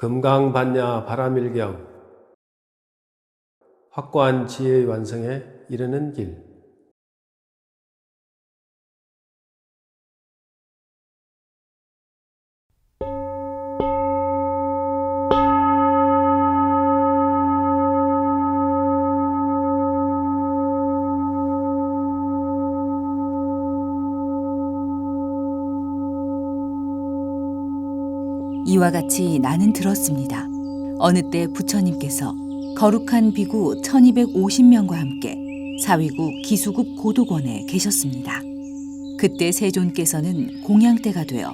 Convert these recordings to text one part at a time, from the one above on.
금강반야 바라밀경 확고한 지혜의 완성에 이르는 길. 이와 같이 나는 들었습니다. 어느 때 부처님께서 거룩한 비구 1250명과 함께 사위국 기수급 고도권에 계셨습니다. 그때 세존께서는 공양대가 되어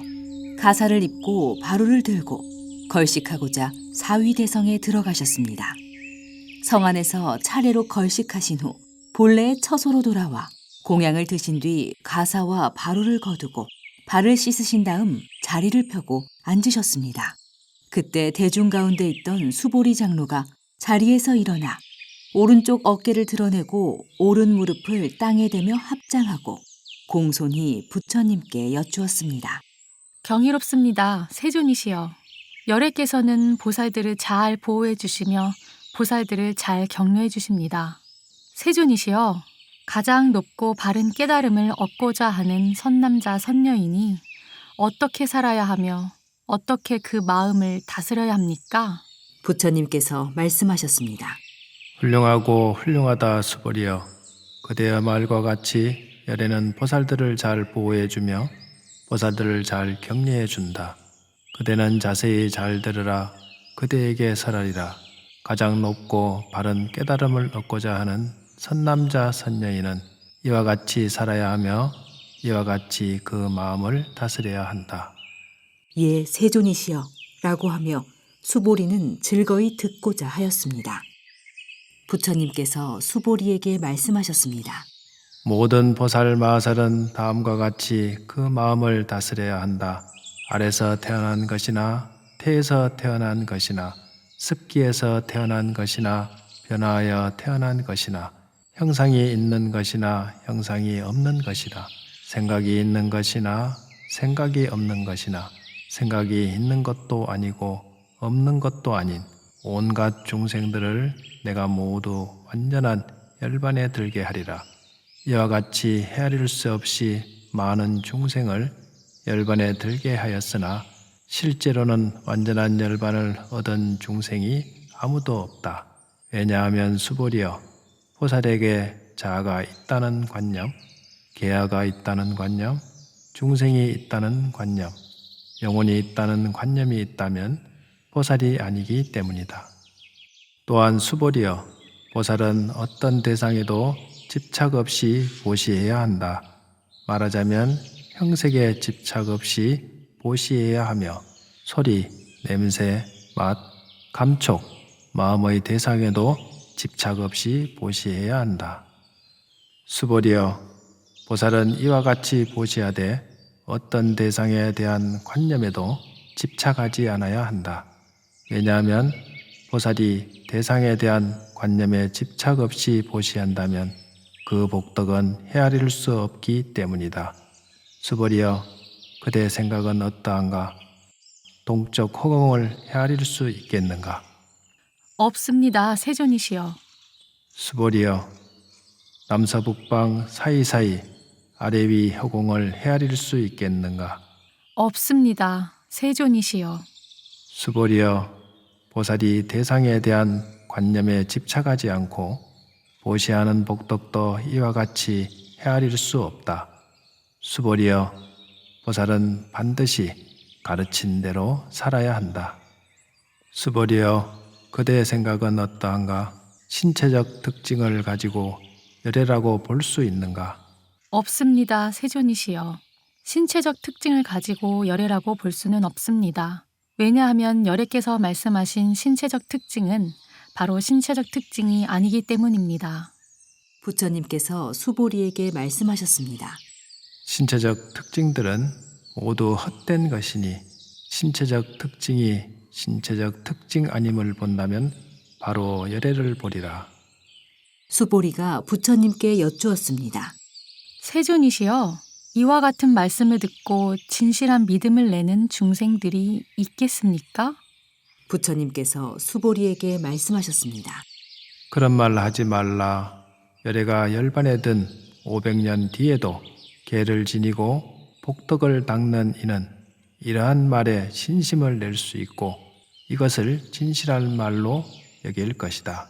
가사를 입고 바루를 들고 걸식하고자 사위대성에 들어가셨습니다. 성 안에서 차례로 걸식하신 후 본래의 처소로 돌아와 공양을 드신 뒤 가사와 바루를 거두고 발을 씻으신 다음 자리를 펴고 앉으셨습니다. 그때 대중 가운데 있던 수보리 장로가 자리에서 일어나 오른쪽 어깨를 드러내고 오른 무릎을 땅에 대며 합장하고 공손히 부처님께 여쭈었습니다. 경이롭습니다. 세존이시여. 열애께서는 보살들을 잘 보호해 주시며 보살들을 잘 격려해 주십니다. 세존이시여. 가장 높고 바른 깨달음을 얻고자 하는 선남자 선녀이니 어떻게 살아야 하며 어떻게 그 마음을 다스려야 합니까? 부처님께서 말씀하셨습니다. 훌륭하고 훌륭하다 수보리여. 그대의 말과 같이 열애는 보살들을 잘 보호해주며 보살들을 잘 격려해준다. 그대는 자세히 잘 들으라. 그대에게 설하리라. 가장 높고 바른 깨달음을 얻고자 하는 선남자 선녀인은 이와 같이 살아야 하며 이와 같이 그 마음을 다스려야 한다. 예, 세존이시여 라고 하며 수보리는 즐거이 듣고자 하였습니다. 부처님께서 수보리에게 말씀하셨습니다. 모든 보살 마살은 다음과 같이 그 마음을 다스려야 한다. 알에서 태어난 것이나 태에서 태어난 것이나 습기에서 태어난 것이나 변화하여 태어난 것이나 형상이 있는 것이나 형상이 없는 것이나 생각이 있는 것이나 생각이 없는 것이나 생각이 있는 것도 아니고 없는 것도 아닌 온갖 중생들을 내가 모두 완전한 열반에 들게 하리라. 이와 같이 헤아릴 수 없이 많은 중생을 열반에 들게 하였으나 실제로는 완전한 열반을 얻은 중생이 아무도 없다. 왜냐하면 수보리여, 보살에게 자아가 있다는 관념, 계아가 있다는 관념, 중생이 있다는 관념, 영혼이 있다는 관념이 있다면 보살이 아니기 때문이다. 또한 수보리여, 보살은 어떤 대상에도 집착 없이 보시해야 한다. 말하자면 형색에 집착 없이 보시해야 하며 소리, 냄새, 맛, 감촉, 마음의 대상에도 집착 없이 보시해야 한다. 수보리여, 보살은 이와 같이 보시하되 어떤 대상에 대한 관념에도 집착하지 않아야 한다. 왜냐하면 보살이 대상에 대한 관념에 집착 없이 보시한다면 그 복덕은 헤아릴 수 없기 때문이다. 수보리여, 그대 생각은 어떠한가? 동적 허공을 헤아릴 수 있겠는가? 없습니다. 세존이시여. 수보리여, 남서북방 사이사이 아래 위 허공을 헤아릴 수 있겠는가? 없습니다. 세존이시여. 수보리여, 보살이 대상에 대한 관념에 집착하지 않고 보시하는 복덕도 이와 같이 헤아릴 수 없다. 수보리여, 보살은 반드시 가르친 대로 살아야 한다. 수보리여, 그대의 생각은 어떠한가? 신체적 특징을 가지고 열애라고 볼 수 있는가? 없습니다. 세존이시여. 신체적 특징을 가지고 열애라고 볼 수는 없습니다. 왜냐하면 열애께서 말씀하신 신체적 특징은 바로 신체적 특징이 아니기 때문입니다. 부처님께서 수보리에게 말씀하셨습니다. 신체적 특징들은 모두 헛된 것이니 신체적 특징이 신체적 특징 아님을 본다면 바로 열애를 보리라. 수보리가 부처님께 여쭈었습니다. 세존이시여. 이와 같은 말씀을 듣고 진실한 믿음을 내는 중생들이 있겠습니까? 부처님께서 수보리에게 말씀하셨습니다. 그런 말 하지 말라. 열애가 열반에 든 500년 뒤에도 개를 지니고 복덕을 닦는 이는 이러한 말에 신심을 낼 수 있고 이것을 진실한 말로 여길 것이다.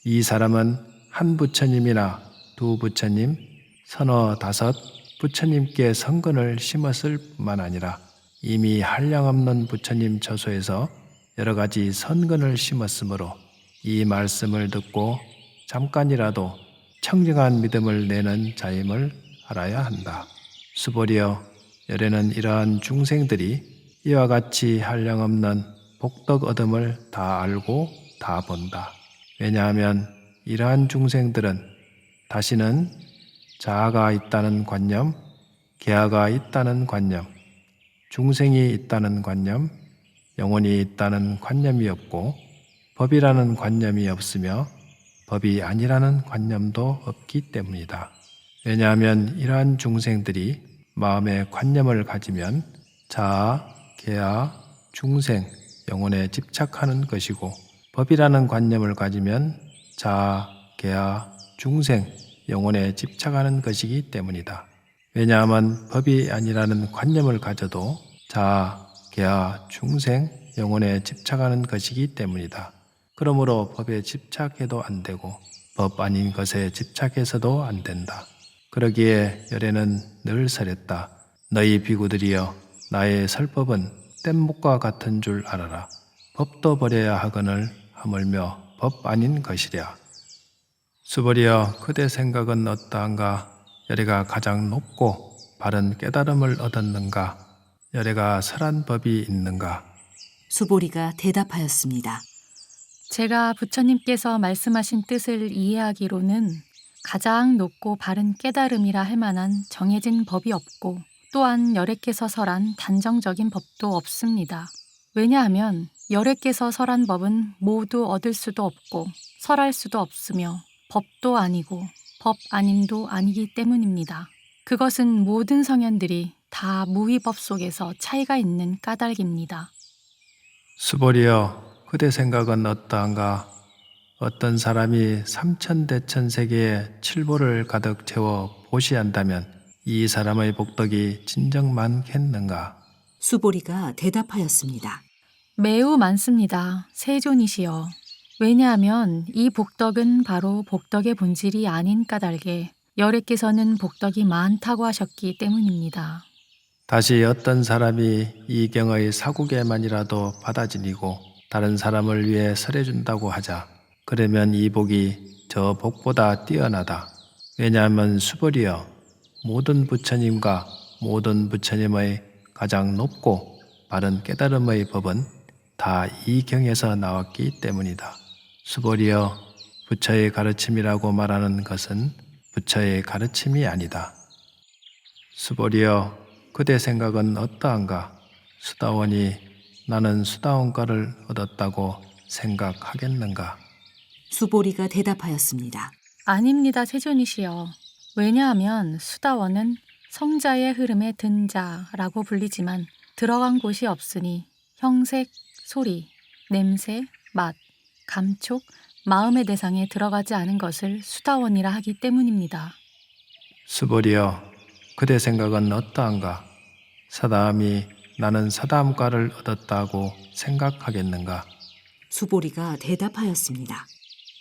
이 사람은 한 부처님이나 두 부처님, 서너 다섯 부처님께 성근을 심었을 뿐만 아니라 이미 한량없는 부처님 처소에서 여러 가지 선근을 심었으므로 이 말씀을 듣고 잠깐이라도 청정한 믿음을 내는 자임을 알아야 한다. 수보리여, 열애는 이러한 중생들이 이와 같이 한량없는 복덕 얻음을 다 알고 다 본다. 왜냐하면 이러한 중생들은 다시는 자아가 있다는 관념, 계아가 있다는 관념, 중생이 있다는 관념, 영혼이 있다는 관념이 없고 법이라는 관념이 없으며 법이 아니라는 관념도 없기 때문이다. 왜냐하면 이러한 중생들이 마음의 관념을 가지면 자아, 계아, 중생, 영혼에 집착하는 것이고 법이라는 관념을 가지면 자아, 계아, 중생, 영혼에 집착하는 것이기 때문이다. 왜냐하면 법이 아니라는 관념을 가져도 자아, 계아, 중생, 영혼에 집착하는 것이기 때문이다. 그러므로 법에 집착해도 안 되고 법 아닌 것에 집착해서도 안 된다. 그러기에 열애는 늘 설했다. 너희 비구들이여, 나의 설법은 뗏목과 같은 줄 알아라. 법도 버려야 하거늘 하물며 법 아닌 것이랴. 수보리여, 그대 생각은 어떠한가? 열애가 가장 높고 바른 깨달음을 얻었는가? 열애가 설한 법이 있는가? 수보리가 대답하였습니다. 제가 부처님께서 말씀하신 뜻을 이해하기로는 가장 높고 바른 깨달음이라 할 만한 정해진 법이 없고 또한 열애께서 설한 단정적인 법도 없습니다. 왜냐하면 열애께서 설한 법은 모두 얻을 수도 없고 설할 수도 없으며 법도 아니고 법 아님도 아니기 때문입니다. 그것은 모든 성현들이 다 무위법 속에서 차이가 있는 까닭입니다. 수보리여, 그대 생각은 어떠한가? 어떤 사람이 삼천대천세계에 칠보를 가득 채워 보시한다면 이 사람의 복덕이 진정 많겠는가? 수보리가 대답하였습니다. 매우 많습니다. 세존이시여. 왜냐하면 이 복덕은 바로 복덕의 본질이 아닌 까닭에 열애께서는 복덕이 많다고 하셨기 때문입니다. 다시 어떤 사람이 이 경의 사국에만이라도 받아 지니고 다른 사람을 위해 설해준다고 하자. 그러면 이 복이 저 복보다 뛰어나다. 왜냐하면 수보리여, 모든 부처님과 모든 부처님의 가장 높고 바른 깨달음의 법은 다 이 경에서 나왔기 때문이다. 수보리여, 부처의 가르침이라고 말하는 것은 부처의 가르침이 아니다. 수보리여, 그대 생각은 어떠한가? 수다원이 나는 수다원과를 얻었다고 생각하겠는가? 수보리가 대답하였습니다. 아닙니다, 세존이시여. 왜냐하면 수다원은 성자의 흐름에 든 자라고 불리지만 들어간 곳이 없으니 형색, 소리, 냄새, 맛, 감촉, 마음의 대상에 들어가지 않은 것을 수다원이라 하기 때문입니다. 수보리여, 그대 생각은 어떠한가? 사다함이 나는 사다함과를 얻었다고 생각하겠는가? 수보리가 대답하였습니다.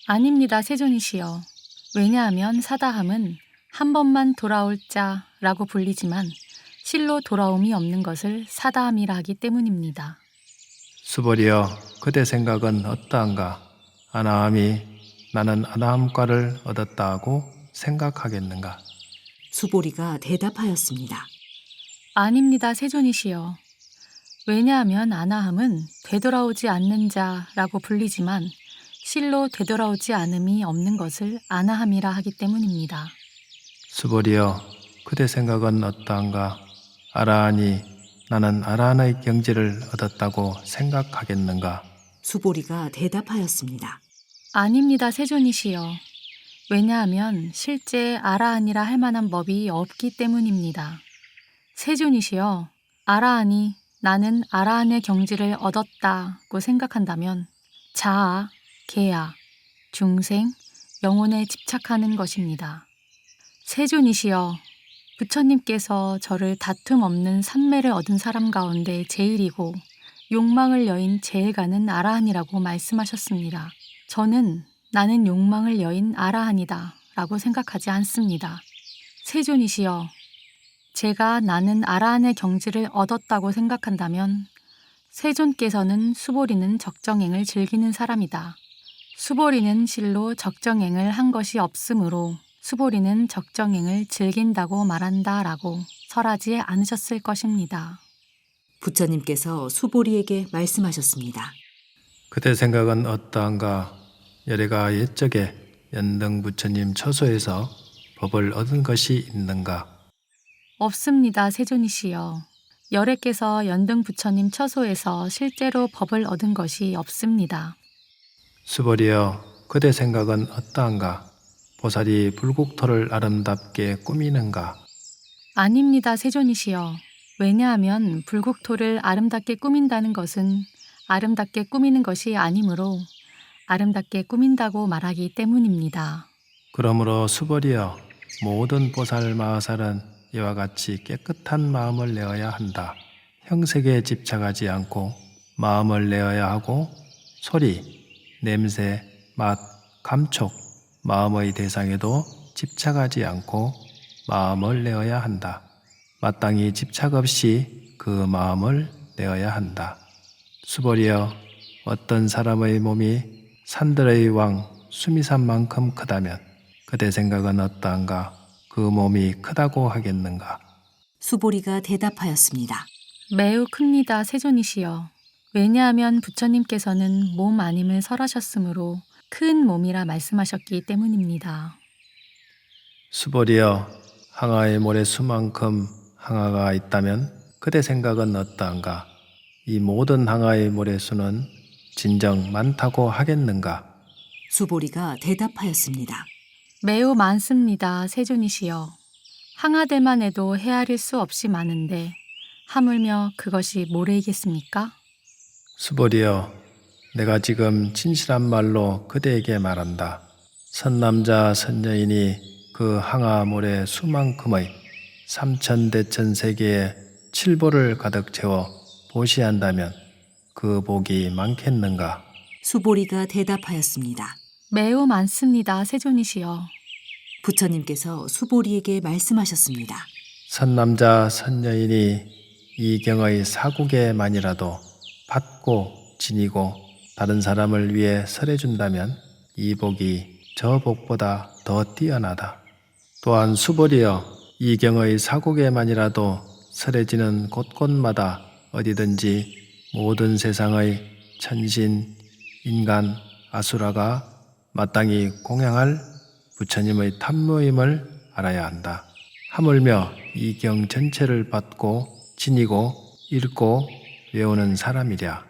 아닙니다, 세존이시여. 왜냐하면 사다함은 한 번만 돌아올 자라고 불리지만 실로 돌아옴이 없는 것을 사다함이라 하기 때문입니다. 수보리여, 그대 생각은 어떠한가? 아나함이 나는 아나함과를 얻었다고 생각하겠는가? 수보리가 대답하였습니다. 아닙니다, 세존이시여. 왜냐하면 아나함은 되돌아오지 않는 자라고 불리지만 실로 되돌아오지 않음이 없는 것을 아나함이라 하기 때문입니다. 수보리여, 그대 생각은 어떠한가? 아라하니 나는 아라한의 경지를 얻었다고 생각하겠는가? 수보리가 대답하였습니다. 아닙니다, 세존이시여. 왜냐하면 실제 아라한이라 할 만한 법이 없기 때문입니다. 세존이시여, 아라한이 나는 아라한의 경지를 얻었다고 생각한다면 자아, 계아, 중생, 영혼에 집착하는 것입니다. 세존이시여, 부처님께서 저를 다툼 없는 삼매를 얻은 사람 가운데 제일이고 욕망을 여인 제일가는 아라한이라고 말씀하셨습니다. 저는 나는 욕망을 여인 아라한이다 라고 생각하지 않습니다. 세존이시여, 제가 나는 아라한의 경지를 얻었다고 생각한다면 세존께서는 수보리는 적정행을 즐기는 사람이다. 수보리는 실로 적정행을 한 것이 없으므로 수보리는 적정행을 즐긴다고 말한다 라고 설하지 않으셨을 것입니다. 부처님께서 수보리에게 말씀하셨습니다. 그대 생각은 어떠한가? 열애가 옛적에 연등 부처님 처소에서 법을 얻은 것이 있는가? 없습니다, 세존이시여. 열애께서 연등 부처님 처소에서 실제로 법을 얻은 것이 없습니다. 수보리여, 그대 생각은 어떠한가? 보살이 불국토를 아름답게 꾸미는가? 아닙니다, 세존이시여. 왜냐하면 불국토를 아름답게 꾸민다는 것은 아름답게 꾸미는 것이 아니므로 아름답게 꾸민다고 말하기 때문입니다. 그러므로 수보리여, 모든 보살 마하살은 이와 같이 깨끗한 마음을 내어야 한다. 형색에 집착하지 않고 마음을 내어야 하고 소리, 냄새, 맛, 감촉, 마음의 대상에도 집착하지 않고 마음을 내어야 한다. 마땅히 집착 없이 그 마음을 내어야 한다. 수보리여, 어떤 사람의 몸이 산들의 왕 수미산만큼 크다면 그대 생각은 어떠한가? 그 몸이 크다고 하겠는가? 수보리가 대답하였습니다. 매우 큽니다, 세존이시여. 왜냐하면 부처님께서는 몸 아님을 설하셨으므로 큰 몸이라 말씀하셨기 때문입니다. 수보리여, 항아의 모래수만큼 항아가 있다면 그대 생각은 어떠한가? 이 모든 항아의 모래수는 진정 많다고 하겠는가? 수보리가 대답하였습니다. 매우 많습니다, 세존이시여. 항아들만 해도 헤아릴 수 없이 많은데 하물며 그것이 모래이겠습니까? 수보리여, 내가 지금 진실한 말로 그대에게 말한다. 선남자 선여인이 그 항아 모래 수만큼의 삼천대천세계에 칠보를 가득 채워 보시한다면 그 복이 많겠는가? 수보리가 대답하였습니다. 매우 많습니다, 세존이시여. 부처님께서 수보리에게 말씀하셨습니다. 선남자 선여인이 이 경의 사국에만이라도 받고 지니고 다른 사람을 위해 설해준다면 이 복이 저 복보다 더 뛰어나다. 또한 수보리여, 이 경의 사국에만이라도 설해지는 곳곳마다 어디든지 모든 세상의 천신, 인간, 아수라가 마땅히 공양할 부처님의 탐모임을 알아야 한다. 하물며 이 경 전체를 받고 지니고 읽고 외우는 사람이랴.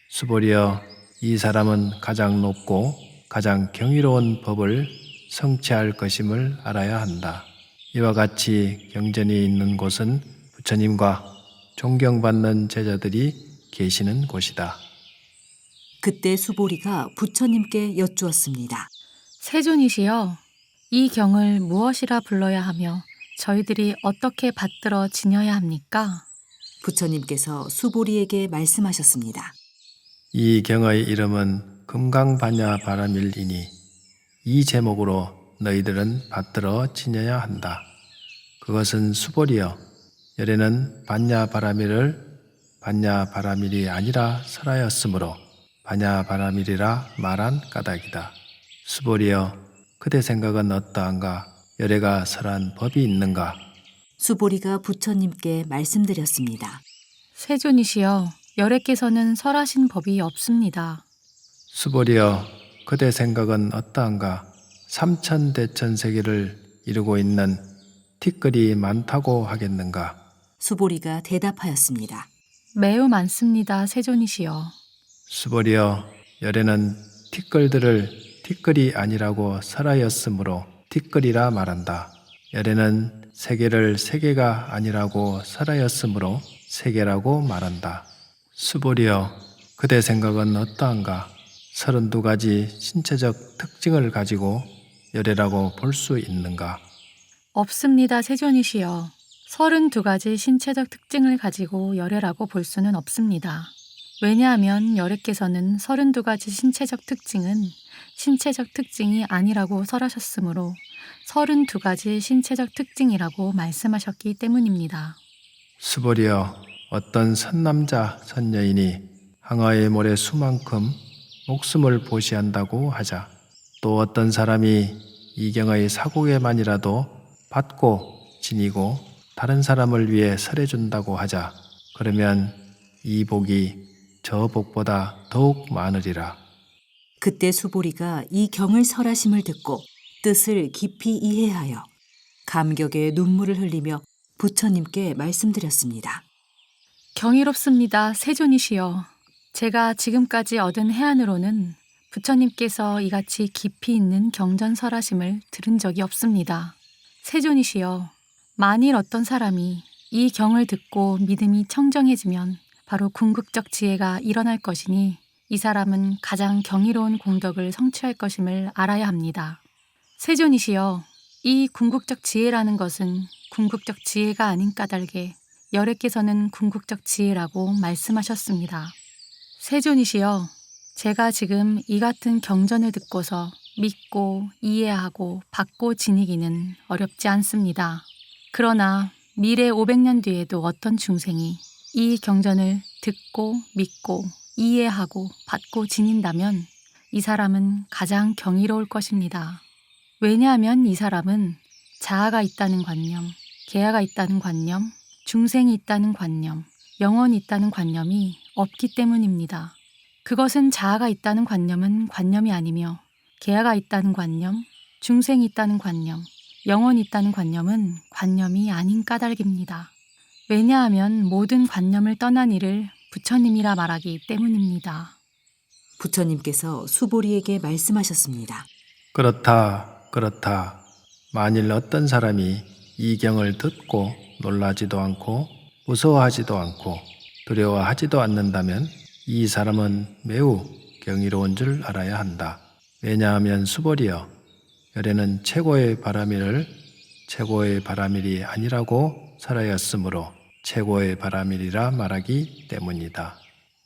수보리여, 이 사람은 가장 높고 가장 경이로운 법을 성취할 것임을 알아야 한다. 이와 같이 경전이 있는 곳은 부처님과 존경받는 제자들이 계시는 곳이다. 그때 수보리가 부처님께 여쭈었습니다. 세존이시여, 이 경을 무엇이라 불러야 하며 저희들이 어떻게 받들어 지녀야 합니까? 부처님께서 수보리에게 말씀하셨습니다. 이 경의 이름은 금강반야 바라밀이니 이 제목으로 너희들은 받들어 지녀야 한다. 그것은 수보리여, 열애는 반야 바라밀을 반야 바라밀이 아니라 설하였으므로 반야 바라밀이라 말한 까닭이다. 수보리여, 그대 생각은 어떠한가? 열애가 설한 법이 있는가? 수보리가 부처님께 말씀드렸습니다. 세존이시여, 열애께서는 설하신 법이 없습니다. 수보리여, 그대 생각은 어떠한가? 삼천대천세계를 이루고 있는 티끌이 많다고 하겠는가? 수보리가 대답하였습니다. 매우 많습니다, 세존이시여. 수보리여, 열애는 티끌들을 티끌이 아니라고 설하였으므로 티끌이라 말한다. 열애는 세계를 세계가 아니라고 설하였으므로 세계라고 말한다. 수보리여, 그대 생각은 어떠한가? 32가지 신체적 특징을 가지고 열애라고 볼 수 있는가? 없습니다, 세존이시여. 32가지 신체적 특징을 가지고 열애라고 볼 수는 없습니다. 왜냐하면 열애께서는 32가지 신체적 특징은 신체적 특징이 아니라고 설하셨으므로 32가지 신체적 특징이라고 말씀하셨기 때문입니다. 수보리여, 어떤 선남자 선여인이 항아의 모래 수만큼 목숨을 보시한다고 하자. 또 어떤 사람이 이경의 사고에만이라도 받고 지니고 다른 사람을 위해 설해준다고 하자. 그러면 이 복이 저 복보다 더욱 많으리라. 그때 수보리가 이 경을 설하심을 듣고 뜻을 깊이 이해하여 감격에 눈물을 흘리며 부처님께 말씀드렸습니다. 경이롭습니다, 세존이시여. 제가 지금까지 얻은 해안으로는 부처님께서 이같이 깊이 있는 경전설하심을 들은 적이 없습니다. 세존이시여, 만일 어떤 사람이 이 경을 듣고 믿음이 청정해지면 바로 궁극적 지혜가 일어날 것이니 이 사람은 가장 경이로운 공덕을 성취할 것임을 알아야 합니다. 세존이시여, 이 궁극적 지혜라는 것은 궁극적 지혜가 아닌 까닭에 열애께서는 궁극적 지혜라고 말씀하셨습니다. 세존이시여, 제가 지금 이 같은 경전을 듣고서 믿고 이해하고 받고 지니기는 어렵지 않습니다. 그러나 미래 500년 뒤에도 어떤 중생이 이 경전을 듣고 믿고 이해하고 받고 지닌다면 이 사람은 가장 경이로울 것입니다. 왜냐하면 이 사람은 자아가 있다는 관념, 계아가 있다는 관념, 중생이 있다는 관념, 영혼이 있다는 관념이 없기 때문입니다. 그것은 자아가 있다는 관념은 관념이 아니며 계아가 있다는 관념, 중생이 있다는 관념, 영혼이 있다는 관념은 관념이 아닌 까닭입니다. 왜냐하면 모든 관념을 떠난 이를 부처님이라 말하기 때문입니다. 부처님께서 수보리에게 말씀하셨습니다. 그렇다. 만일 어떤 사람이 이 경을 듣고 놀라지도 않고 무서워하지도 않고 두려워하지도 않는다면 이 사람은 매우 경이로운 줄 알아야 한다. 왜냐하면 수보리여, 열애는 최고의 바라밀을 최고의 바라밀이 아니라고 설하였으므로 최고의 바라밀이라 말하기 때문이다.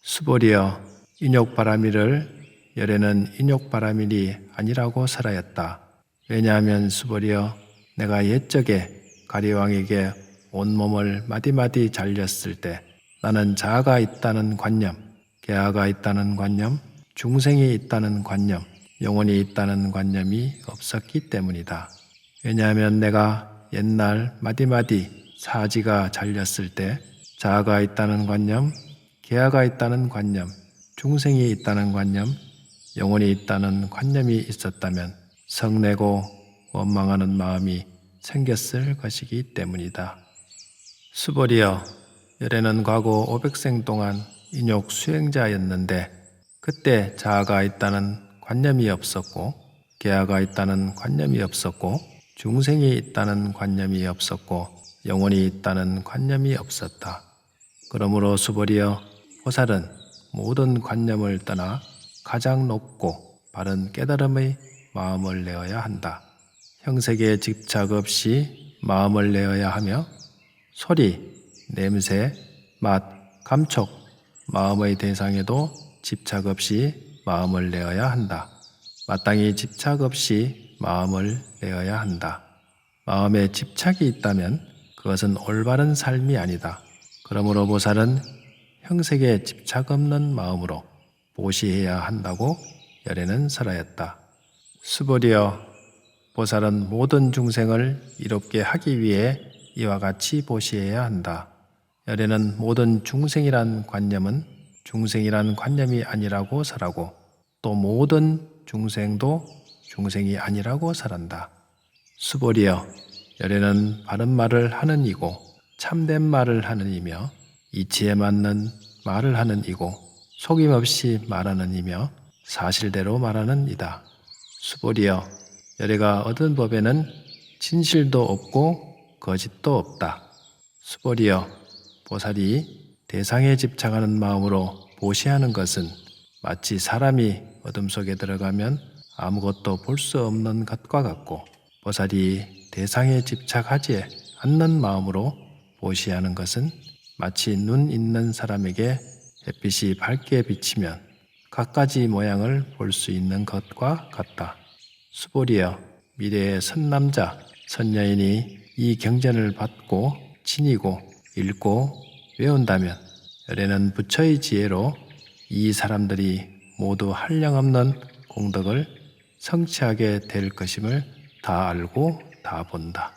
수보리여, 인욕 바라밀을 열애는 인욕 바라밀이 아니라고 설하였다. 왜냐하면 수보리여, 내가 옛적에 가리왕에게 온몸을 마디마디 잘렸을 때 나는 자아가 있다는 관념, 계아가 있다는 관념, 중생이 있다는 관념, 영혼이 있다는 관념이 없었기 때문이다. 왜냐하면 내가 옛날 마디마디 사지가 잘렸을 때 자아가 있다는 관념, 계아가 있다는 관념, 중생이 있다는 관념, 영혼이 있다는 관념이 있었다면 성내고 원망하는 마음이 생겼을 것이기 때문이다. 수보리여, 열애는 과거 500생 동안 인욕 수행자였는데 그때 자아가 있다는 관념이 없었고 계아가 있다는 관념이 없었고 중생이 있다는 관념이 없었고 영혼이 있다는 관념이 없었다. 그러므로 수보리여, 보살은 모든 관념을 떠나 가장 높고 바른 깨달음의 마음을 내어야 한다. 형색에 집착 없이 마음을 내어야 하며 소리, 냄새, 맛, 감촉, 마음의 대상에도 집착 없이 마음을 내어야 한다. 마땅히 집착 없이 마음을 내어야 한다. 마음에 집착이 있다면 그것은 올바른 삶이 아니다. 그러므로 보살은 형색에 집착 없는 마음으로 보시해야 한다고 열애는 설하였다. 수보리여, 보살은 모든 중생을 이롭게 하기 위해 이와 같이 보시해야 한다. 열애는 모든 중생이란 관념은 중생이란 관념이 아니라고 설하고 또 모든 중생도 중생이 아니라고 설한다. 수보리여, 열애는 바른 말을 하는 이고 참된 말을 하는 이며 이치에 맞는 말을 하는 이고 속임없이 말하는 이며 사실대로 말하는 이다. 수보리여, 열애가 얻은 법에는 진실도 없고 거짓도 없다. 수보리여, 보살이 대상에 집착하는 마음으로 보시하는 것은 마치 사람이 어둠 속에 들어가면 아무것도 볼 수 없는 것과 같고, 보살이 대상에 집착하지 않는 마음으로 보시하는 것은 마치 눈 있는 사람에게 햇빛이 밝게 비치면 갖가지 모양을 볼 수 있는 것과 같다. 수보리여, 미래의 선남자, 선여인이 이 경전을 받고 지니고 읽고 외운다면 열에는 부처의 지혜로 이 사람들이 모두 한량없는 공덕을 성취하게 될 것임을 다 알고 다 본다.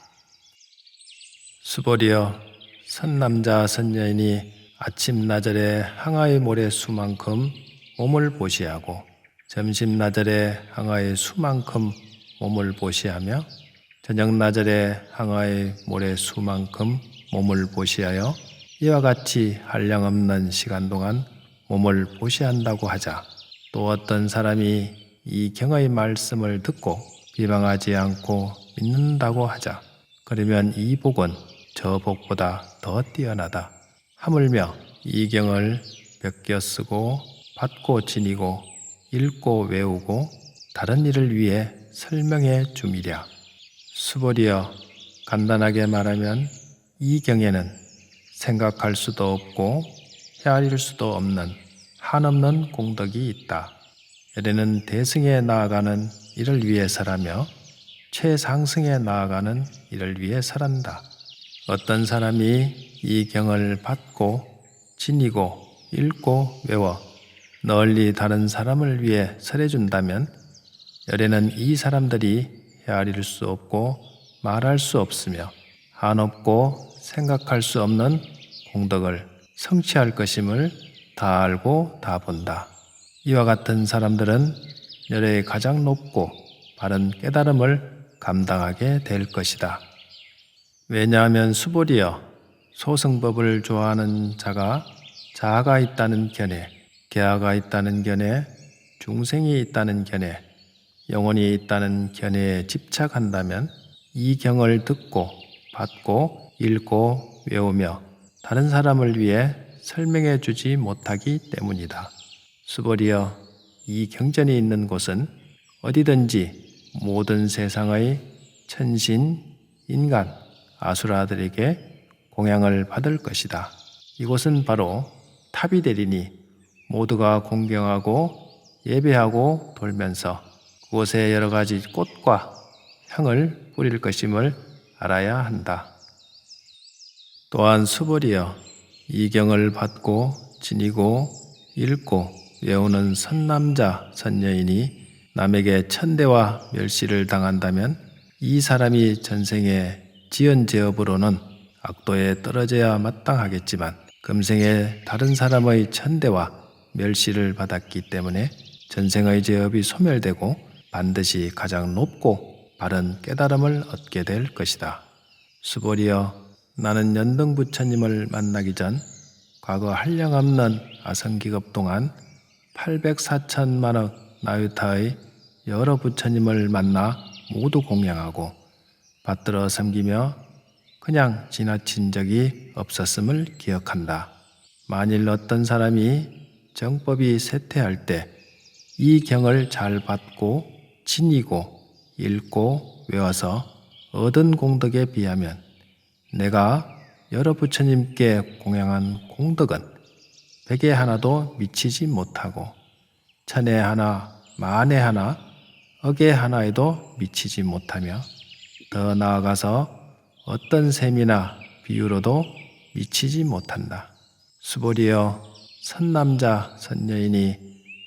수보리여, 선남자 선여인이 아침 나절에 항아의 모래 수만큼 몸을 보시하고 점심 나절에 항아의 수만큼 몸을 보시하며 저녁 나절에 항아의 모래 수만큼 몸을 보시하여 이와 같이 한량없는 시간 동안 몸을 보시한다고 하자, 또 어떤 사람이 이 경의 말씀을 듣고 비방하지 않고 믿는다고 하자, 그러면 이 복은 저 복보다 더 뛰어나다. 하물며 이 경을 베껴 쓰고 받고 지니고 읽고 외우고 다른 일을 위해 설명해 줌이랴. 수보리여, 간단하게 말하면 이 경에는 생각할 수도 없고 헤아릴 수도 없는 한없는 공덕이 있다. 열에는 대승에 나아가는 이를 위해서라며 최상승에 나아가는 이를 위해서란다. 어떤 사람이 이 경을 받고 지니고 읽고 외워 널리 다른 사람을 위해 설해준다면 열에는 이 사람들이 헤아릴 수 없고 말할 수 없으며 한없고 생각할 수 없는 공덕을 성취할 것임을 다 알고 다 본다. 이와 같은 사람들은 열의 가장 높고 바른 깨달음을 감당하게 될 것이다. 왜냐하면 수보리여, 소승법을 좋아하는 자가 자아가 있다는 견해, 계아가 있다는 견해, 중생이 있다는 견해, 영혼이 있다는 견해에 집착한다면 이 경을 듣고 받고 읽고 외우며 다른 사람을 위해 설명해 주지 못하기 때문이다. 수보리여, 이 경전이 있는 곳은 어디든지 모든 세상의 천신, 인간, 아수라들에게 공양을 받을 것이다. 이곳은 바로 탑이 되리니 모두가 공경하고 예배하고 돌면서 그곳에 여러 가지 꽃과 향을 뿌릴 것임을 알아야 한다. 또한 수보리여, 이 경을 받고 지니고 읽고 외우는 선남자 선여인이 남에게 천대와 멸시를 당한다면 이 사람이 전생에 지은 죄업으로는 악도에 떨어져야 마땅하겠지만 금생에 다른 사람의 천대와 멸시를 받았기 때문에 전생의 죄업이 소멸되고 반드시 가장 높고 바른 깨달음을 얻게 될 것이다. 수보리여, 나는 연등부처님을 만나기 전 과거 한량없는 아성기급 동안 804천만억 나유타의 여러 부처님을 만나 모두 공양하고 받들어 섬기며 그냥 지나친 적이 없었음을 기억한다. 만일 어떤 사람이 정법이 쇠퇴할 때 이 경을 잘 받고 지니고 읽고 외워서 얻은 공덕에 비하면 내가 여러 부처님께 공양한 공덕은 백에 하나도 미치지 못하고 천에 하나, 만에 하나, 억에 하나에도 미치지 못하며 더 나아가서 어떤 셈이나 비유로도 미치지 못한다. 수보리여, 선남자 선여인이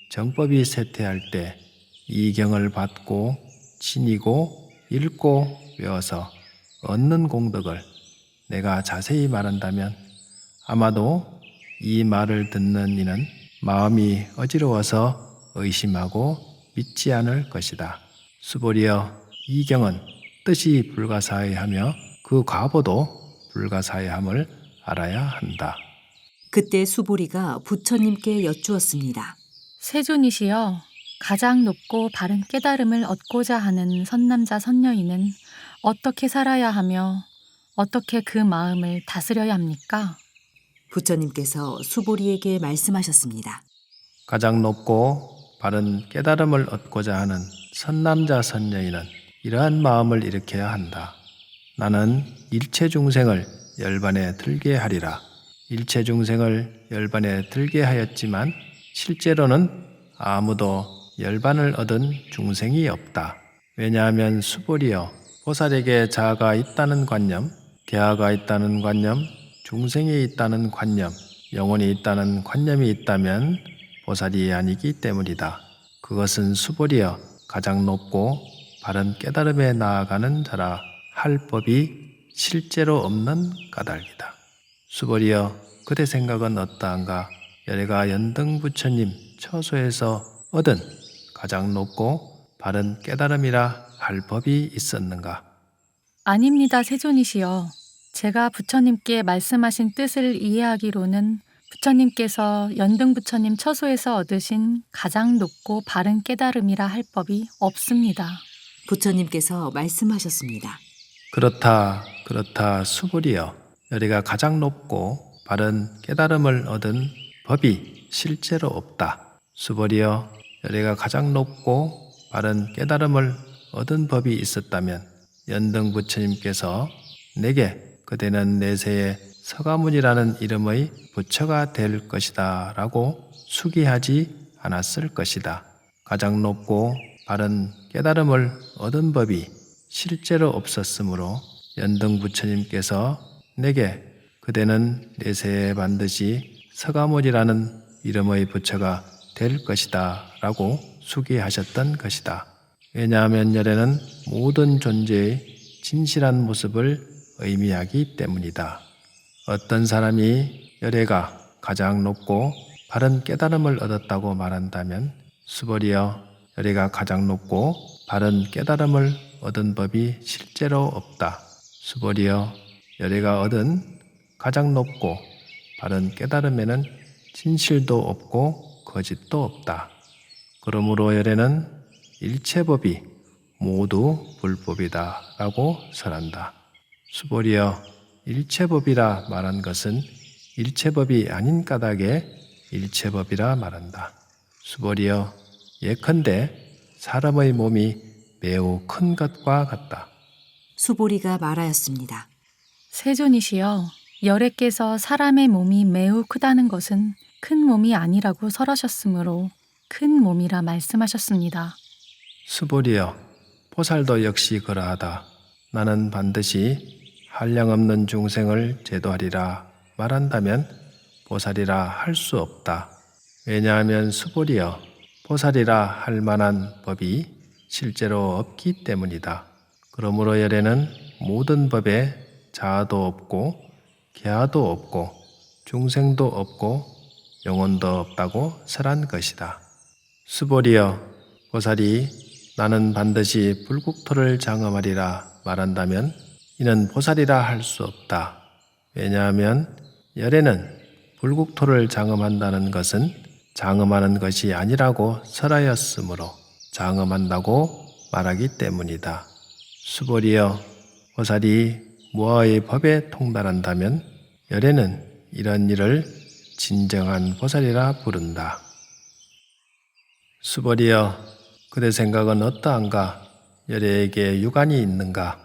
정법이 쇠퇴할 때 이 경을 받고 지니고 읽고 외워서 얻는 공덕을 내가 자세히 말한다면 아마도 이 말을 듣는 이는 마음이 어지러워서 의심하고 믿지 않을 것이다. 수보리여, 이 경은 뜻이 불가사의하며 그 과보도 불가사의함을 알아야 한다. 그때 수보리가 부처님께 여쭈었습니다. 세존이시여, 가장 높고 바른 깨달음을 얻고자 하는 선남자 선여인은 어떻게 살아야 하며 어떻게 그 마음을 다스려야 합니까? 부처님께서 수보리에게 말씀하셨습니다. 가장 높고 바른 깨달음을 얻고자 하는 선남자 선녀인은 이러한 마음을 일으켜야 한다. 나는 일체 중생을 열반에 들게 하리라. 일체 중생을 열반에 들게 하였지만 실제로는 아무도 열반을 얻은 중생이 없다. 왜냐하면 수보리여, 보살에게 자아가 있다는 관념, 개아가 있다는 관념, 중생이 있다는 관념, 영혼이 있다는 관념이 있다면 보살이 아니기 때문이다. 그것은 수보리여 가장 높고 바른 깨달음에 나아가는 자라 할 법이 실제로 없는 까닭이다. 수보리여, 그대 생각은 어떠한가? 열애가 연등 부처님 처소에서 얻은 가장 높고 바른 깨달음이라 할 법이 있었는가? 아닙니다, 세존이시여. 제가 부처님께 말씀하신 뜻을 이해하기로는 부처님께서 연등 부처님 처소에서 얻으신 가장 높고 바른 깨달음이라 할 법이 없습니다. 부처님께서 말씀하셨습니다. 그렇다 수보리여, 열애가 가장 높고 바른 깨달음을 얻은 법이 실제로 없다. 수보리여, 열애가 가장 높고 바른 깨달음을 얻은 법이 있었다면 연등 부처님께서 내게 그대는 내세에 서가문이라는 이름의 부처가 될 것이다 라고 수기하지 않았을 것이다. 가장 높고 바른 깨달음을 얻은 법이 실제로 없었으므로 연등 부처님께서 내게 그대는 내세에 반드시 서가모니라는 이름의 부처가 될 것이다 라고 수기하셨던 것이다. 왜냐하면 열애는 모든 존재의 진실한 모습을 의미하기 때문이다. 어떤 사람이 열애가 가장 높고 바른 깨달음을 얻었다고 말한다면 수보리여, 열애가 가장 높고 바른 깨달음을 얻은 법이 실제로 없다. 수보리여, 열애가 얻은 가장 높고 바른 깨달음에는 진실도 없고 거짓도 없다. 그러므로 열애는 일체법이 모두 불법이다 라고 설한다. 수보리여, 일체법이라 말한 것은 일체법이 아닌 까닭에 일체법이라 말한다. 수보리여, 예컨대 사람의 몸이 매우 큰 것과 같다. 수보리가 말하였습니다. 세존이시여, 열애께서 사람의 몸이 매우 크다는 것은 큰 몸이 아니라고 설하셨으므로 큰 몸이라 말씀하셨습니다. 수보리여, 보살도 역시 그러하다. 나는 반드시 한량없는 중생을 제도하리라 말한다면 보살이라 할 수 없다. 왜냐하면 수보리여, 보살이라 할 만한 법이 실제로 없기 때문이다. 그러므로 열애는 모든 법에 자아도 없고 개아도 없고 중생도 없고 영혼도 없다고 설한 것이다. 수보리여, 보살이 나는 반드시 불국토를 장엄하리라 말한다면 이는 보살이라 할 수 없다. 왜냐하면 열애는 불국토를 장엄한다는 것은 장엄하는 것이 아니라고 설하였으므로 장엄한다고 말하기 때문이다. 수보리여, 보살이 무아의 법에 통달한다면 열애는 이런 일을 진정한 보살이라 부른다. 수보리여, 그대 생각은 어떠한가? 열애에게 유관이 있는가?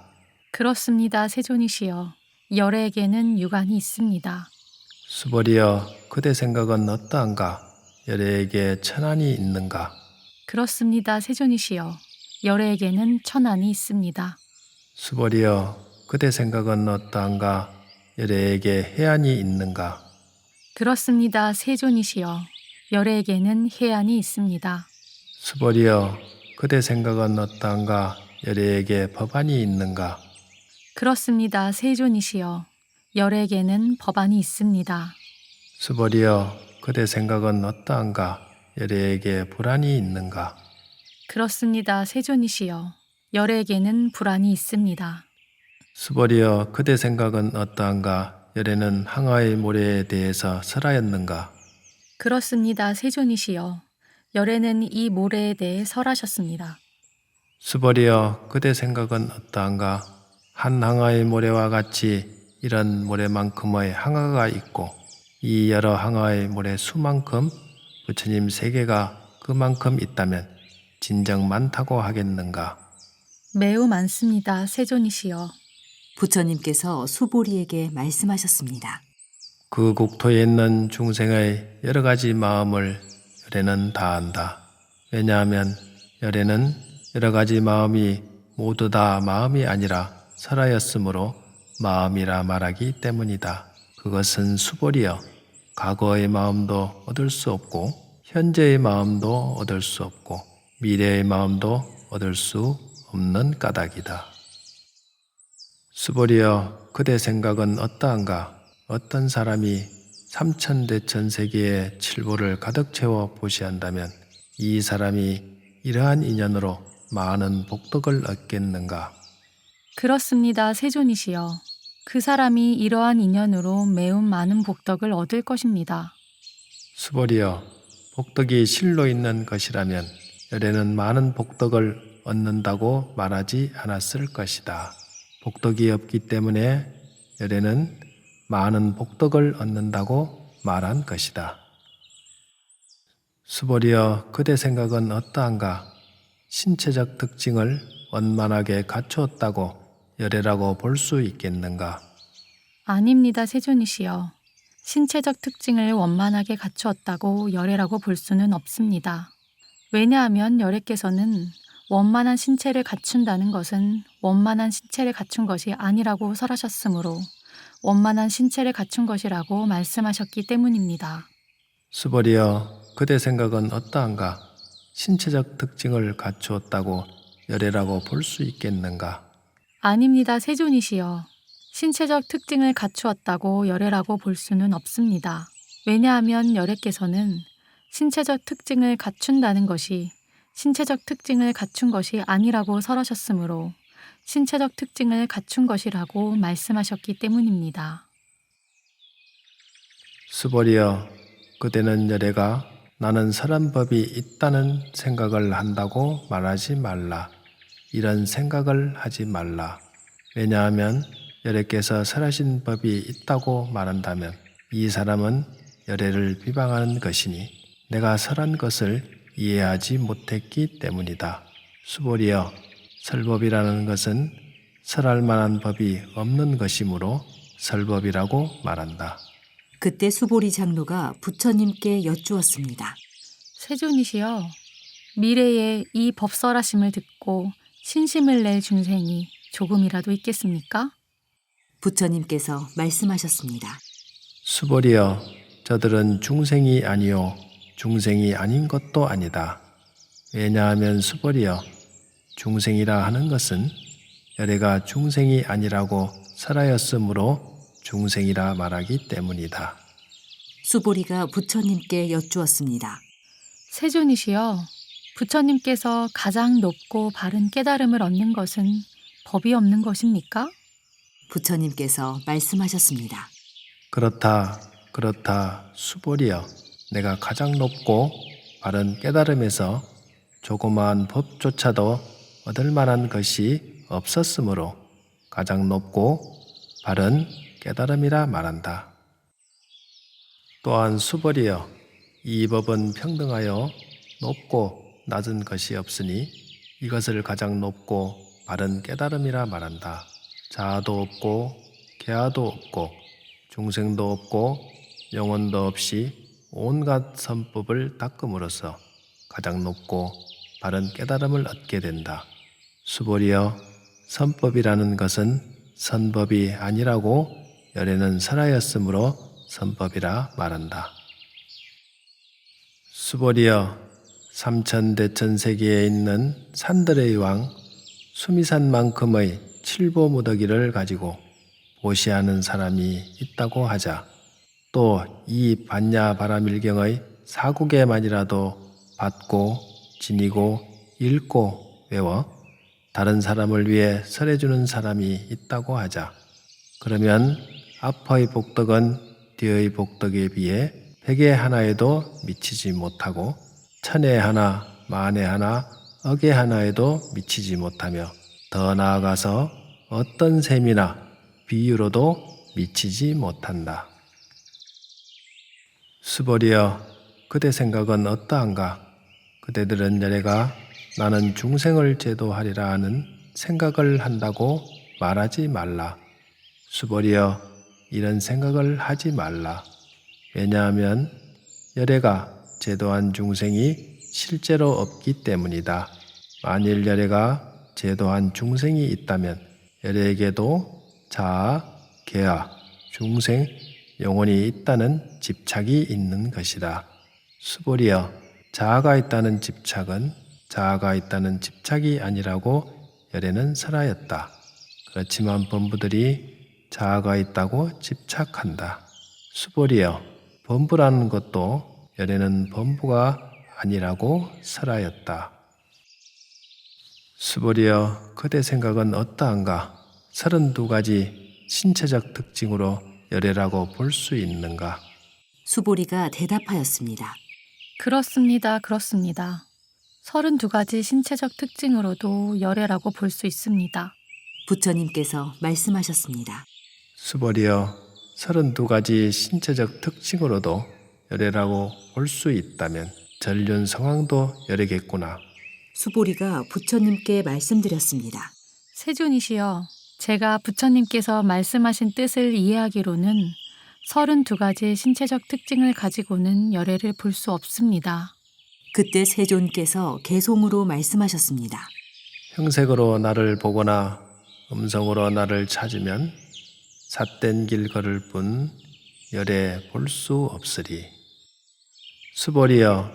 그렇습니다, 세존이시여. 열애에게는 유관이 있습니다. 수보리여, 그대 생각은 어떠한가? 열애에게 천안이 있는가? 그렇습니다, 세존이시여. 열애에게는 천안이 있습니다. 수보리여, 그대 생각은 어떠한가? 열애에게 해안이 있는가? 그렇습니다, 세존이시여. 열애에게는 해안이 있습니다. 수보리여, 그대 생각은 어떠한가? 열애에게 법안이 있는가? 그렇습니다, 세존이시여. 열애에게는 법안이 있습니다. 수보리여, 그대 생각은 어떠한가? 열애에게 불안이 있는가? 그렇습니다, 세존이시여. 열애에게는 불안이 있습니다. 수보리여, 그대 생각은 어떠한가? 열애는 항아의 모래에 대해서 설하였는가? 그렇습니다, 세존이시여. 열애는 이 모래에 대해 설하셨습니다. 수보리여, 그대 생각은 어떠한가? 한 항아의 모래와 같이 이런 모래만큼의 항아가 있고 이 여러 항아의 물의 수만큼 부처님 세계가 그만큼 있다면 진정 많다고 하겠는가? 매우 많습니다, 세존이시여. 부처님께서 수보리에게 말씀하셨습니다. 그 국토에 있는 중생의 여러 가지 마음을 열애는 다 안다. 왜냐하면 열애는 여러 가지 마음이 모두 다 마음이 아니라 설하였으므로 마음이라 말하기 때문이다. 그것은 수보리여, 과거의 마음도 얻을 수 없고 현재의 마음도 얻을 수 없고 미래의 마음도 얻을 수 없는 까닭이다. 수보리여, 그대 생각은 어떠한가? 어떤 사람이 삼천대천 세계의 칠보를 가득 채워 보시한다면 이 사람이 이러한 인연으로 많은 복덕을 얻겠는가? 그렇습니다, 세존이시여. 그 사람이 이러한 인연으로 매우 많은 복덕을 얻을 것입니다. 수보리여, 복덕이 실로 있는 것이라면 열애는 많은 복덕을 얻는다고 말하지 않았을 것이다. 복덕이 없기 때문에 열애는 많은 복덕을 얻는다고 말한 것이다. 수보리여, 그대 생각은 어떠한가? 신체적 특징을 원만하게 갖추었다고 열애라고 볼 수 있겠는가? 아닙니다, 세존이시여. 신체적 특징을 원만하게 갖추었다고 열애라고 볼 수는 없습니다. 왜냐하면 열애께서는 원만한 신체를 갖춘다는 것은 원만한 신체를 갖춘 것이 아니라고 설하셨으므로 원만한 신체를 갖춘 것이라고 말씀하셨기 때문입니다. 수보리여, 그대 생각은 어떠한가? 신체적 특징을 갖추었다고 열애라고 볼 수 있겠는가? 아닙니다, 세존이시여. 신체적 특징을 갖추었다고 열애라고 볼 수는 없습니다. 왜냐하면 열애께서는 신체적 특징을 갖춘다는 것이 신체적 특징을 갖춘 것이 아니라고 설하셨으므로 신체적 특징을 갖춘 것이라고 말씀하셨기 때문입니다. 수보리여, 그대는 열애가 나는 설한 법이 있다는 생각을 한다고 말하지 말라. 이런 생각을 하지 말라. 왜냐하면 열애께서 설하신 법이 있다고 말한다면 이 사람은 열애를 비방하는 것이니 내가 설한 것을 이해하지 못했기 때문이다. 수보리여, 설법이라는 것은 설할 만한 법이 없는 것이므로 설법이라고 말한다. 그때 수보리 장로가 부처님께 여쭈었습니다. 세존이시여, 미래에 이 법설하심을 듣고 신심을 낼 중생이 조금이라도 있겠습니까? 부처님께서 말씀하셨습니다. 수보리여, 저들은 중생이 아니요 중생이 아닌 것도 아니다. 왜냐하면 수보리여, 중생이라 하는 것은 열애가 중생이 아니라고 설하였으므로 중생이라 말하기 때문이다. 수보리가 부처님께 여쭈었습니다. 세존이시여, 부처님께서 가장 높고 바른 깨달음을 얻는 것은 법이 없는 것입니까? 부처님께서 말씀하셨습니다. 그렇다 수보리여, 내가 가장 높고 바른 깨달음에서 조그마한 법조차도 얻을 만한 것이 없었으므로 가장 높고 바른 깨달음이라 말한다. 또한 수보리여, 이 법은 평등하여 높고 낮은 것이 없으니 이것을 가장 높고 바른 깨달음이라 말한다. 자아도 없고 개아도 없고 중생도 없고 영혼도 없이 온갖 선법을 닦음으로써 가장 높고 바른 깨달음을 얻게 된다. 수보리여, 선법이라는 것은 선법이 아니라고 열애는 설하였으므로 선법이라 말한다. 수보리여, 삼천대천세계에 있는 산들의 왕 수미산만큼의 칠보무더기를 가지고 보시하는 사람이 있다고 하자, 또 이 반야바라밀경의 사국에만이라도 받고 지니고 읽고 외워 다른 사람을 위해 설해주는 사람이 있다고 하자, 그러면 앞의 복덕은 뒤의 복덕에 비해 백에 하나에도 미치지 못하고 천에 하나, 만에 하나, 억에 하나에도 미치지 못하며 더 나아가서 어떤 셈이나 비유로도 미치지 못한다. 수벌이여, 그대 생각은 어떠한가? 그대들은 열애가 나는 중생을 제도하리라 하는 생각을 한다고 말하지 말라. 수벌이여, 이런 생각을 하지 말라. 왜냐하면 열애가 제도한 중생이 실제로 없기 때문이다. 만일 열애가 제도한 중생이 있다면 열애에게도 자아, 계아, 중생, 영혼이 있다는 집착이 있는 것이다. 수벌이여, 자아가 있다는 집착은 자아가 있다는 집착이 아니라고 열애는 설하였다. 그렇지만 범부들이 자아가 있다고 집착한다. 수벌이여, 범부라는 것도 열애는 범부가 아니라고 설하였다. 수벌이여, 그대 생각은 어떠한가? 32가지 신체적 특징으로 열애라고 볼 수 있는가? 수보리가 대답하였습니다. 그렇습니다. 그렇습니다. 32가지 신체적 특징으로도 열애라고 볼 수 있습니다. 부처님께서 말씀하셨습니다. 수벌이여, 32가지 신체적 특징으로도 열애라고 볼 수 있다면 전륜 성황도 열애겠구나. 수보리가 부처님께 말씀드렸습니다. 세존이시여, 제가 부처님께서 말씀하신 뜻을 이해하기로는 32가지 신체적 특징을 가지고는 열애를 볼 수 없습니다. 그때 세존께서 개송으로 말씀하셨습니다. 형색으로 나를 보거나 음성으로 나를 찾으면 삿된 길 걸을 뿐 열애 볼 수 없으리. 수벌이여,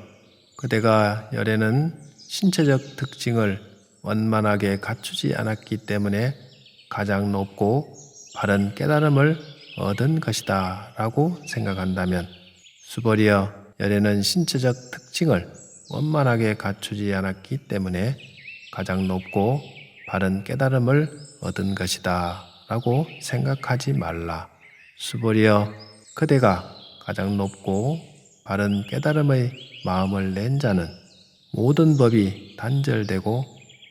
그대가 열애는 신체적 특징을 원만하게 갖추지 않았기 때문에 가장 높고 바른 깨달음을 얻은 것이다 라고 생각한다면, 수벌이여, 열애는 신체적 특징을 원만하게 갖추지 않았기 때문에 가장 높고 바른 깨달음을 얻은 것이다 라고 생각하지 말라. 수벌이여, 그대가 가장 높고 바른 깨달음의 마음을 낸 자는 모든 법이 단절되고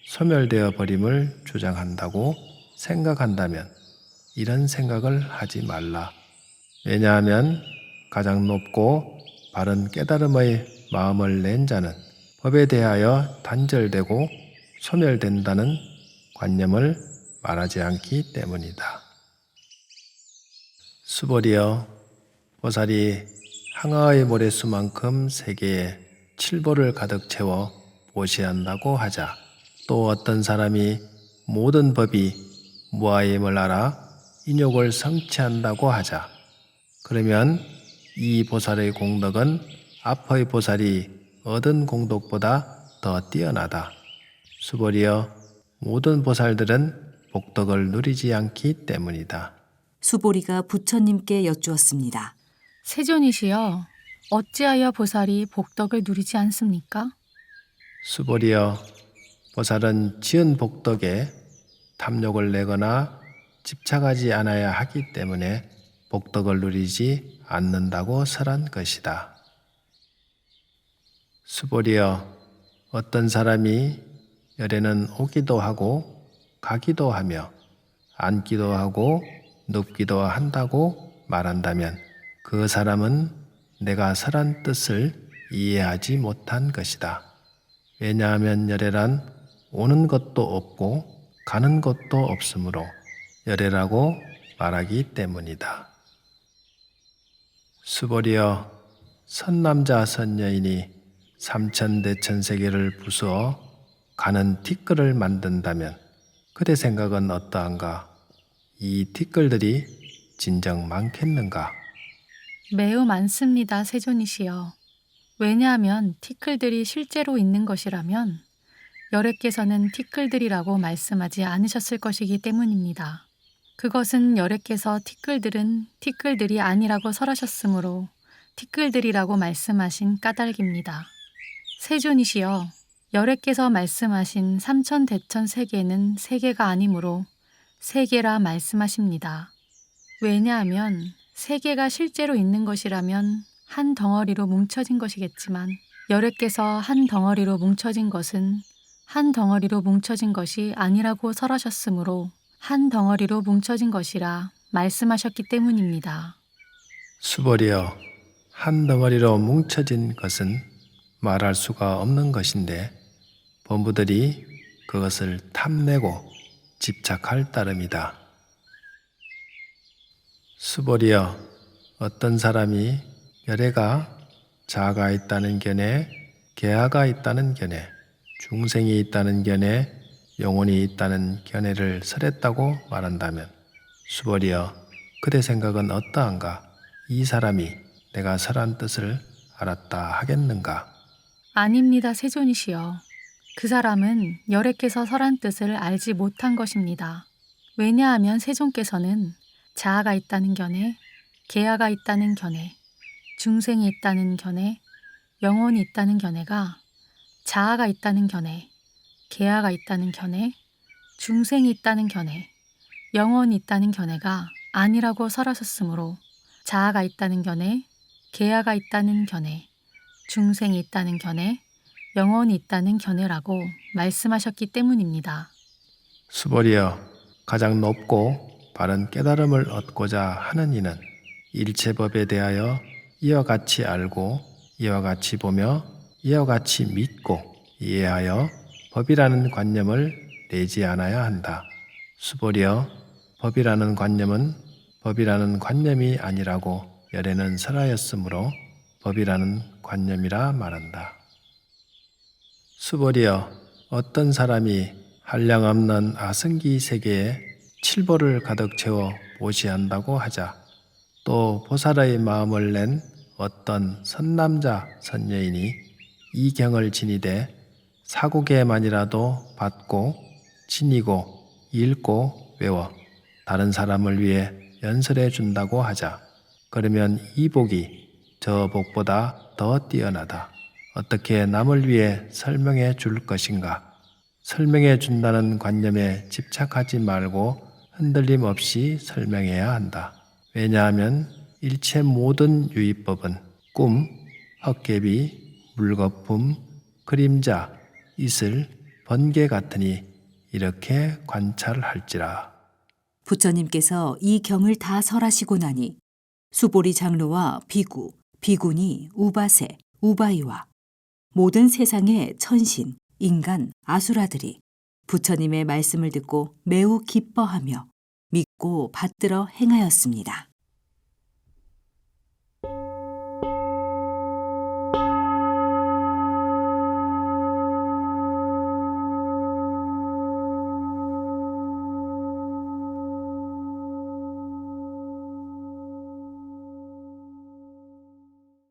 소멸되어 버림을 주장한다고 생각한다면 이런 생각을 하지 말라. 왜냐하면 가장 높고 바른 깨달음의 마음을 낸 자는 법에 대하여 단절되고 소멸된다는 관념을 말하지 않기 때문이다. 수벌이여, 보살이 항아의 모래수만큼 세계에 칠보를 가득 채워 보시한다고 하자, 또 어떤 사람이 모든 법이 무아임을 알아 인욕을 성취한다고 하자, 그러면 이 보살의 공덕은 앞의 보살이 얻은 공덕보다 더 뛰어나다. 수벌이여, 모든 보살들은 복덕을 누리지 않기 때문이다. 수보리가 부처님께 여쭈었습니다. 세존이시여, 어찌하여 보살이 복덕을 누리지 않습니까? 수벌이여, 보살은 지은 복덕에 탐욕을 내거나 집착하지 않아야 하기 때문에 복덕을 누리지 않는다고 설한 것이다. 수벌이여, 어떤 사람이 열애는 오기도 하고 가기도 하며 앉기도 하고 눕기도 한다고 말한다면 그 사람은 내가 설한 뜻을 이해하지 못한 것이다. 왜냐하면 열애란 오는 것도 없고 가는 것도 없으므로 열애라고 말하기 때문이다. 수벌이여, 선남자 선여인이 삼천대천세계를 부수어 가는 티끌을 만든다면 그대 생각은 어떠한가? 이 티끌들이 진정 많겠는가? 매우 많습니다, 세존이시여. 왜냐하면 티끌들이 실제로 있는 것이라면 열애께서는 티끌들이라고 말씀하지 않으셨을 것이기 때문입니다. 그것은 열애께서 티끌들은 티끌들이 아니라고 설하셨으므로 티끌들이라고 말씀하신 까닭입니다. 세존이시여, 열애께서 말씀하신 삼천대천 세계는 세계가 아니므로 세계라 말씀하십니다. 왜냐하면 세계가 실제로 있는 것이라면 한 덩어리로 뭉쳐진 것이겠지만 열애께서 한 덩어리로 뭉쳐진 것은 한 덩어리로 뭉쳐진 것이 아니라고 설하셨으므로 한 덩어리로 뭉쳐진 것이라 말씀하셨기 때문입니다. 수벌이여, 한 덩어리로 뭉쳐진 것은 말할 수가 없는 것인데 범부들이 그것을 탐내고 집착할 따름이다. 수벌이여, 어떤 사람이 열애가 자아가 있다는 견해, 계아가 있다는 견해, 중생이 있다는 견해, 영혼이 있다는 견해를 설했다고 말한다면 수벌이여, 그대 생각은 어떠한가? 이 사람이 내가 설한 뜻을 알았다 하겠는가? 아닙니다, 세존이시여. 그 사람은 열애께서 설한 뜻을 알지 못한 것입니다. 왜냐하면 세존께서는 자아가 있다는 견해, 계아가 있다는 견해, 중생이 있다는 견해, 영혼이 있다는 견해가 자아가 있다는 견해, 계아가 있다는 견해, 중생이 있다는 견해, 영혼이 있다는 견해가 아니라고 설하셨으므로 자아가 있다는 견해, 계아가 있다는 견해, 중생이 있다는 견해, 영혼이 있다는 견해라고 말씀하셨기 때문입니다. 수벌이여, 가장 높고 바른 깨달음을 얻고자 하는 이는 일체법에 대하여 이와 같이 알고 이와 같이 보며 이와 같이 믿고 이해하여 법이라는 관념을 내지 않아야 한다. 수벌이여, 법이라는 관념은 법이라는 관념이 아니라고 열애는 설하였으므로 법이라는 관념이라 말한다. 수벌이여, 어떤 사람이 한량없는 아승기 세계에 칠보를 가득 채워 보시한다고 하자 또 보살의 마음을 낸 어떤 선남자 선여인이 이 경을 지니되 사고개만이라도 받고 지니고 읽고 외워 다른 사람을 위해 연설해 준다고 하자 그러면 이 복이 저 복보다 더 뛰어나다. 어떻게 남을 위해 설명해 줄 것인가? 설명해 준다는 관념에 집착하지 말고 흔들림 없이 설명해야 한다. 왜냐하면 일체 모든 유의법은 꿈, 헛개비, 물거품, 그림자, 이슬, 번개 같으니 이렇게 관찰할지라. 부처님께서 이 경을 다 설하시고 나니 수보리 장로와 비구, 비구니, 우바세, 우바이와 모든 세상의 천신, 인간, 아수라들이 부처님의 말씀을 듣고 매우 기뻐하며 믿고 받들어 행하였습니다.